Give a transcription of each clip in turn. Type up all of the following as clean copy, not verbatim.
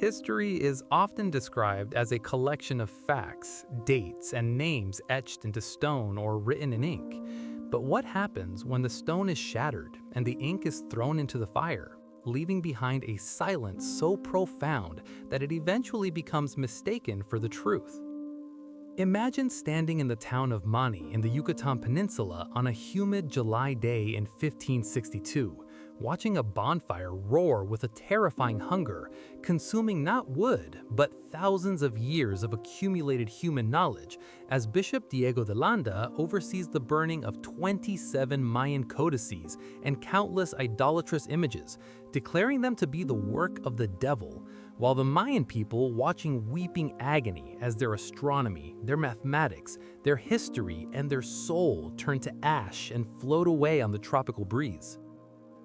History is often described as a collection of facts, dates, and names etched into stone or written in ink. But what happens when the stone is shattered and the ink is thrown into the fire, leaving behind a silence so profound that it eventually becomes mistaken for the truth? Imagine standing in the town of Mani in the Yucatan Peninsula on a humid July day in 1562, watching a bonfire roar with a terrifying hunger, consuming not wood, but thousands of years of accumulated human knowledge, as Bishop Diego de Landa oversees the burning of 27 Mayan codices and countless idolatrous images, declaring them to be the work of the devil, while the Mayan people watching weeping agony as their astronomy, their mathematics, their history, and their soul turn to ash and float away on the tropical breeze.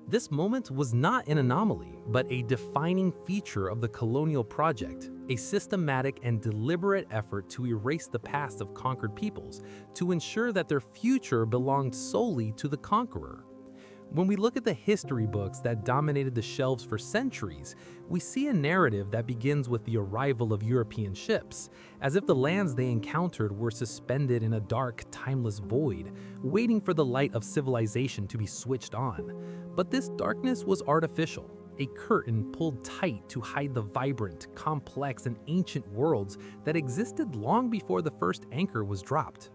This moment was not an anomaly, but a defining feature of the colonial project, a systematic and deliberate effort to erase the past of conquered peoples, to ensure that their future belonged solely to the conqueror. When we look at the history books that dominated the shelves for centuries, we see a narrative that begins with the arrival of European ships, as if the lands they encountered were suspended in a dark, timeless void, waiting for the light of civilization to be switched on. But this darkness was artificial, a curtain pulled tight to hide the vibrant, complex, and ancient worlds that existed long before the first anchor was dropped.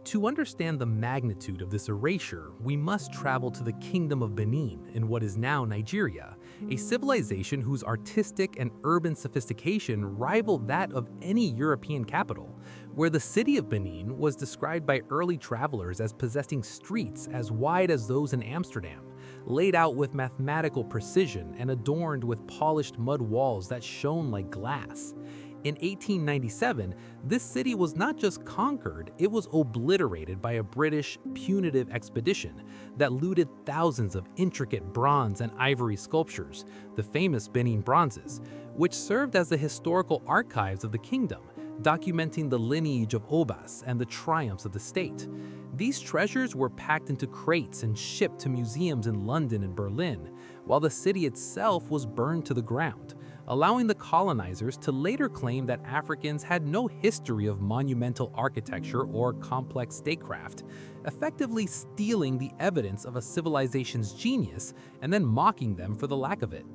To understand the magnitude of this erasure, we must travel to the Kingdom of Benin in what is now Nigeria, a civilization whose artistic and urban sophistication rivaled that of any European capital, where the city of Benin was described by early travelers as possessing streets as wide as those in Amsterdam, laid out with mathematical precision and adorned with polished mud walls that shone like glass. In 1897, this city was not just conquered, it was obliterated by a British punitive expedition that looted thousands of intricate bronze and ivory sculptures, the famous Benin bronzes, which served as the historical archives of the kingdom, documenting the lineage of Obas and the triumphs of the state. These treasures were packed into crates and shipped to museums in London and Berlin, while the city itself was burned to the ground, allowing the colonizers to later claim that Africans had no history of monumental architecture or complex statecraft, effectively stealing the evidence of a civilization's genius and then mocking them for the lack of it.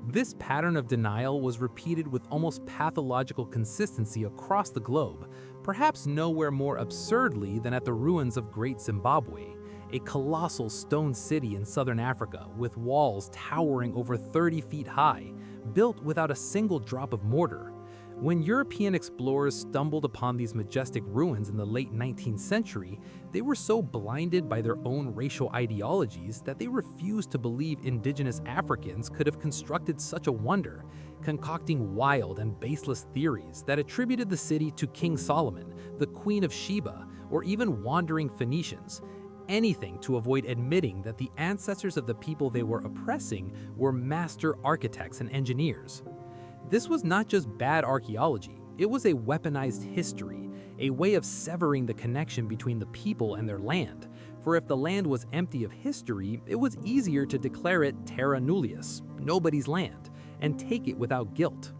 This pattern of denial was repeated with almost pathological consistency across the globe, perhaps nowhere more absurdly than at the ruins of Great Zimbabwe, a colossal stone city in southern Africa with walls towering over 30 feet high, built without a single drop of mortar. When European explorers stumbled upon these majestic ruins in the late 19th century, they were so blinded by their own racial ideologies that they refused to believe indigenous Africans could have constructed such a wonder, concocting wild and baseless theories that attributed the city to King Solomon, the Queen of Sheba, or even wandering Phoenicians. Anything to avoid admitting that the ancestors of the people they were oppressing were master architects and engineers. This was not just bad archaeology, it was a weaponized history, a way of severing the connection between the people and their land. For if the land was empty of history, it was easier to declare it terra nullius, nobody's land, and take it without guilt.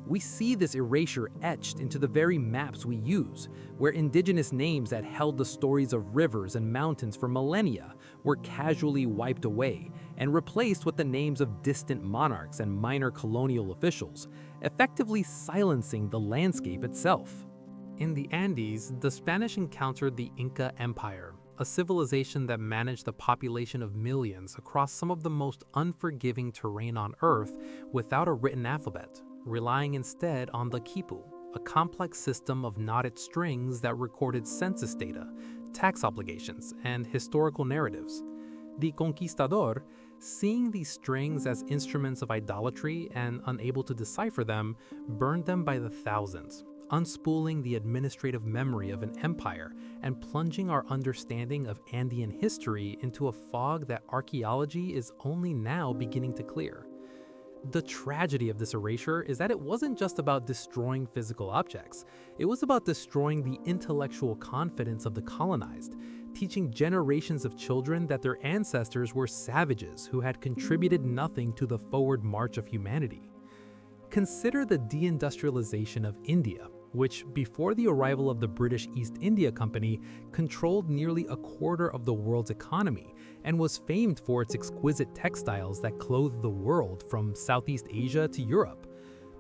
We see this erasure etched into the very maps we use, where indigenous names that held the stories of rivers and mountains for millennia were casually wiped away and replaced with the names of distant monarchs and minor colonial officials, effectively silencing the landscape itself. In the Andes, the Spanish encountered the Inca Empire, a civilization that managed a population of millions across some of the most unforgiving terrain on Earth without a written alphabet, relying instead on the quipu, a complex system of knotted strings that recorded census data, tax obligations, and historical narratives. The conquistador, seeing these strings as instruments of idolatry and unable to decipher them, burned them by the thousands, unspooling the administrative memory of an empire and plunging our understanding of Andean history into a fog that archaeology is only now beginning to clear. The tragedy of this erasure is that it wasn't just about destroying physical objects. It was about destroying the intellectual confidence of the colonized, teaching generations of children that their ancestors were savages who had contributed nothing to the forward march of humanity. Consider the deindustrialization of India, which, before the arrival of the British East India Company, controlled nearly a quarter of the world's economy and was famed for its exquisite textiles that clothed the world from Southeast Asia to Europe.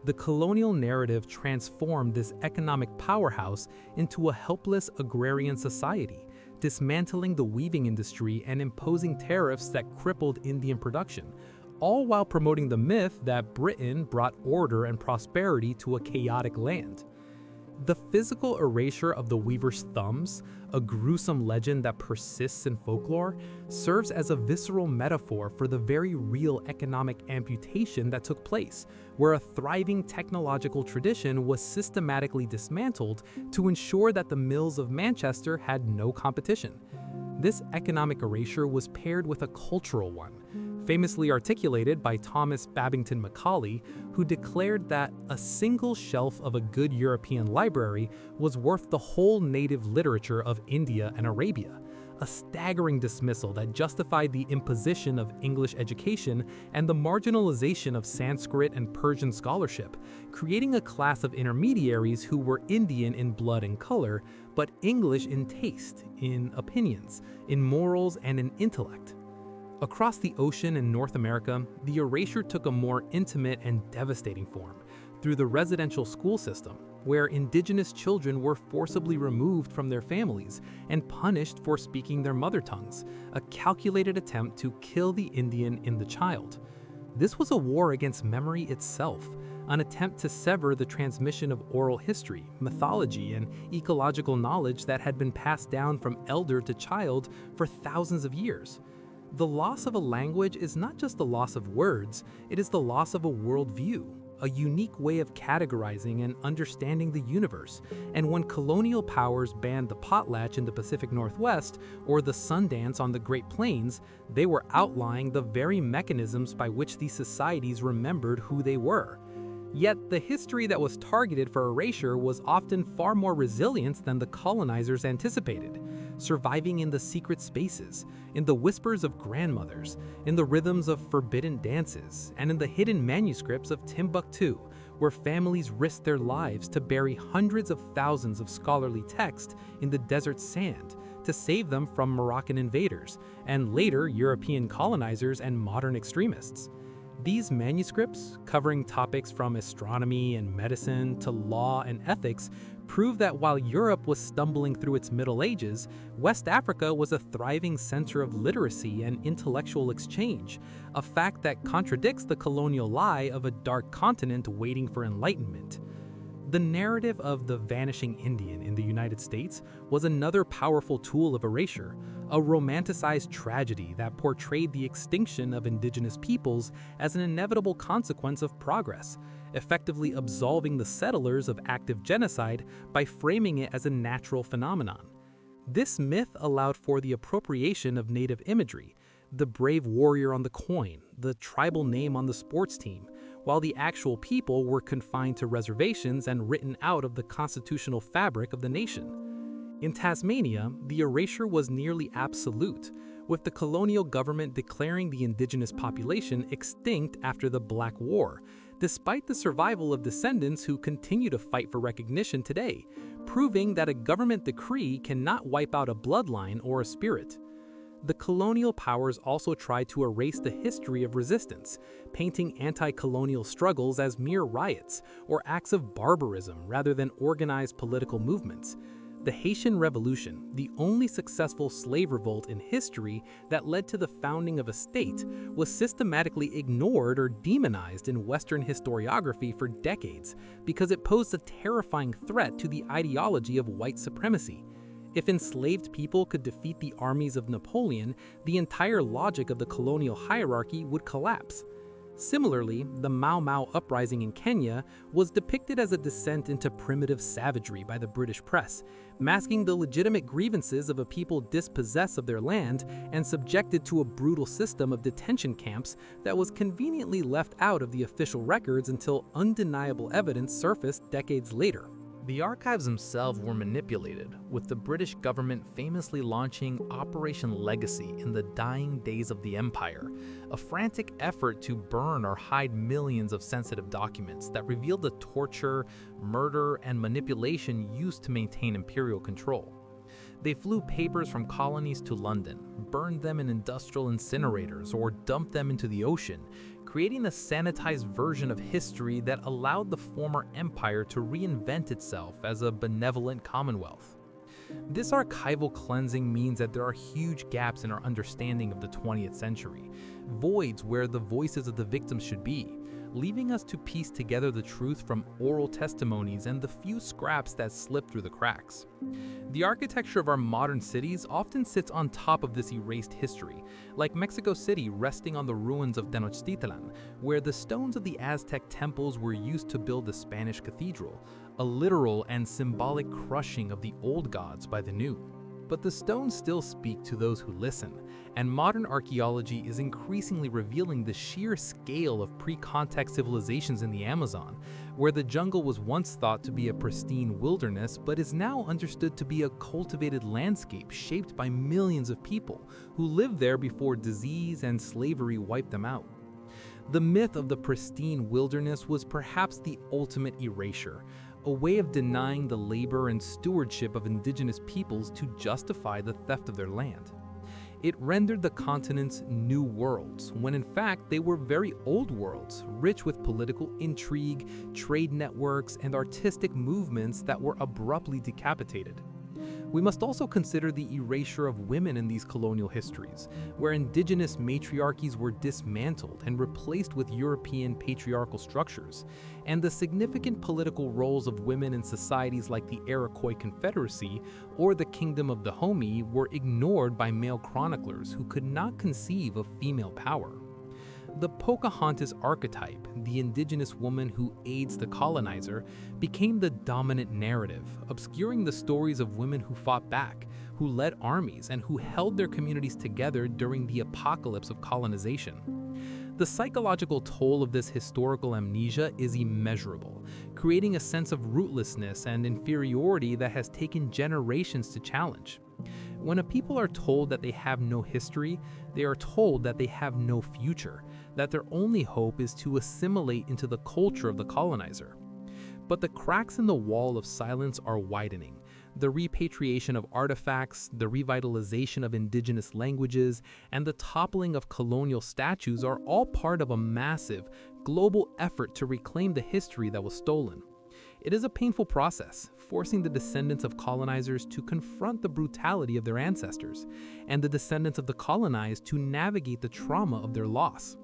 The colonial narrative transformed this economic powerhouse into a helpless agrarian society, dismantling the weaving industry and imposing tariffs that crippled Indian production, all while promoting the myth that Britain brought order and prosperity to a chaotic land. The physical erasure of the weaver's thumbs, a gruesome legend that persists in folklore, serves as a visceral metaphor for the very real economic amputation that took place, where a thriving technological tradition was systematically dismantled to ensure that the mills of Manchester had no competition. This economic erasure was paired with a cultural one, famously articulated by Thomas Babington Macaulay, who declared that a single shelf of a good European library was worth the whole native literature of India and Arabia, a staggering dismissal that justified the imposition of English education and the marginalization of Sanskrit and Persian scholarship, creating a class of intermediaries who were Indian in blood and color, but English in taste, in opinions, in morals, and in intellect. Across the ocean in North America, the erasure took a more intimate and devastating form through the residential school system, where indigenous children were forcibly removed from their families and punished for speaking their mother tongues, a calculated attempt to kill the Indian in the child. This was a war against memory itself, an attempt to sever the transmission of oral history, mythology, and ecological knowledge that had been passed down from elder to child for thousands of years. The loss of a language is not just the loss of words, it is the loss of a worldview, a unique way of categorizing and understanding the universe. And when colonial powers banned the potlatch in the Pacific Northwest or the Sundance on the Great Plains, they were outlining the very mechanisms by which these societies remembered who they were. Yet the history that was targeted for erasure was often far more resilient than the colonizers anticipated, surviving in the secret spaces, in the whispers of grandmothers, in the rhythms of forbidden dances, and in the hidden manuscripts of Timbuktu, where families risked their lives to bury hundreds of thousands of scholarly texts in the desert sand to save them from Moroccan invaders, and later European colonizers and modern extremists. These manuscripts, covering topics from astronomy and medicine to law and ethics, prove that while Europe was stumbling through its Middle Ages, West Africa was a thriving center of literacy and intellectual exchange, a fact that contradicts the colonial lie of a dark continent waiting for enlightenment. The narrative of the vanishing Indian in the United States was another powerful tool of erasure, a romanticized tragedy that portrayed the extinction of indigenous peoples as an inevitable consequence of progress, effectively absolving the settlers of active genocide by framing it as a natural phenomenon. This myth allowed for the appropriation of native imagery, the brave warrior on the coin, the tribal name on the sports team, while the actual people were confined to reservations and written out of the constitutional fabric of the nation. In Tasmania, the erasure was nearly absolute, with the colonial government declaring the indigenous population extinct after the Black War, despite the survival of descendants who continue to fight for recognition today, proving that a government decree cannot wipe out a bloodline or a spirit. The colonial powers also tried to erase the history of resistance, painting anti-colonial struggles as mere riots or acts of barbarism rather than organized political movements. The Haitian Revolution, the only successful slave revolt in history that led to the founding of a state, was systematically ignored or demonized in Western historiography for decades because it posed a terrifying threat to the ideology of white supremacy. If enslaved people could defeat the armies of Napoleon, the entire logic of the colonial hierarchy would collapse. Similarly, the Mau Mau uprising in Kenya was depicted as a descent into primitive savagery by the British press, masking the legitimate grievances of a people dispossessed of their land and subjected to a brutal system of detention camps that was conveniently left out of the official records until undeniable evidence surfaced decades later. The archives themselves were manipulated, with the British government famously launching Operation Legacy in the dying days of the Empire, a frantic effort to burn or hide millions of sensitive documents that revealed the torture, murder, and manipulation used to maintain imperial control. They flew papers from colonies to London, burned them in industrial incinerators, or dumped them into the ocean, creating a sanitized version of history that allowed the former empire to reinvent itself as a benevolent commonwealth. This archival cleansing means that there are huge gaps in our understanding of the 20th century, voids where the voices of the victims should be, leaving us to piece together the truth from oral testimonies and the few scraps that slip through the cracks. The architecture of our modern cities often sits on top of this erased history, like Mexico City resting on the ruins of Tenochtitlan, where the stones of the Aztec temples were used to build the Spanish cathedral, a literal and symbolic crushing of the old gods by the new. But the stones still speak to those who listen, and modern archaeology is increasingly revealing the sheer scale of pre-contact civilizations in the Amazon, where the jungle was once thought to be a pristine wilderness but is now understood to be a cultivated landscape shaped by millions of people who lived there before disease and slavery wiped them out. The myth of the pristine wilderness was perhaps the ultimate erasure, a way of denying the labor and stewardship of indigenous peoples to justify the theft of their land. It rendered the continents new worlds, when in fact they were very old worlds, rich with political intrigue, trade networks, and artistic movements that were abruptly decapitated. We must also consider the erasure of women in these colonial histories, where indigenous matriarchies were dismantled and replaced with European patriarchal structures, and the significant political roles of women in societies like the Iroquois Confederacy or the Kingdom of Dahomey were ignored by male chroniclers who could not conceive of female power. The Pocahontas archetype, the indigenous woman who aids the colonizer, became the dominant narrative, obscuring the stories of women who fought back, who led armies, and who held their communities together during the apocalypse of colonization. The psychological toll of this historical amnesia is immeasurable, creating a sense of rootlessness and inferiority that has taken generations to challenge. When a people are told that they have no history, they are told that they have no future, that their only hope is to assimilate into the culture of the colonizer. But the cracks in the wall of silence are widening. The repatriation of artifacts, the revitalization of indigenous languages, and the toppling of colonial statues are all part of a massive, global effort to reclaim the history that was stolen. It is a painful process, forcing the descendants of colonizers to confront the brutality of their ancestors, and the descendants of the colonized to navigate the trauma of their loss.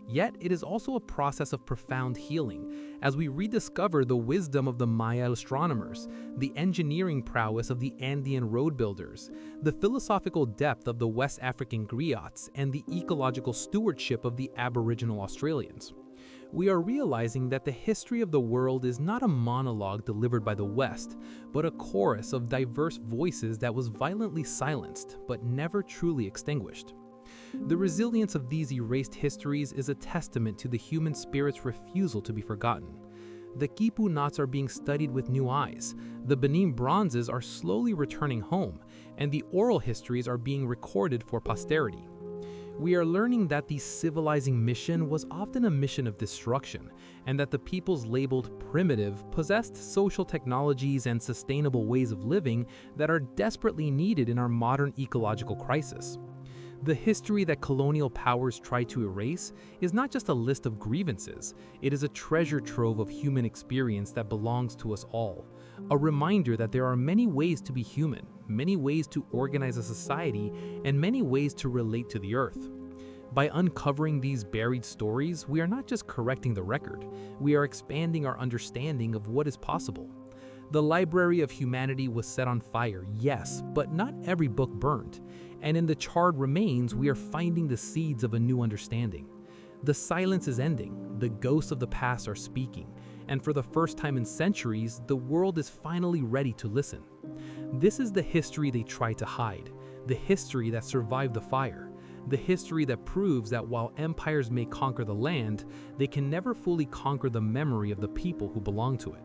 Yet it is also a process of profound healing, as we rediscover the wisdom of the Maya astronomers, the engineering prowess of the Andean road builders, the philosophical depth of the West African griots, and the ecological stewardship of the Aboriginal Australians. We are realizing that the history of the world is not a monologue delivered by the West, but a chorus of diverse voices that was violently silenced, but never truly extinguished. The resilience of these erased histories is a testament to the human spirit's refusal to be forgotten. The Quipu knots are being studied with new eyes, the Benin bronzes are slowly returning home, and the oral histories are being recorded for posterity. We are learning that the civilizing mission was often a mission of destruction, and that the peoples labeled primitive possessed social technologies and sustainable ways of living that are desperately needed in our modern ecological crisis. The history that colonial powers try to erase is not just a list of grievances, it is a treasure trove of human experience that belongs to us all. A reminder that there are many ways to be human, many ways to organize a society, and many ways to relate to the earth. By uncovering these buried stories, we are not just correcting the record, we are expanding our understanding of what is possible. The Library of Humanity was set on fire, yes, but not every book burned. And in the charred remains, we are finding the seeds of a new understanding. The silence is ending, the ghosts of the past are speaking, and for the first time in centuries, the world is finally ready to listen. This is the history they try to hide, the history that survived the fire, the history that proves that while empires may conquer the land, they can never fully conquer the memory of the people who belong to it.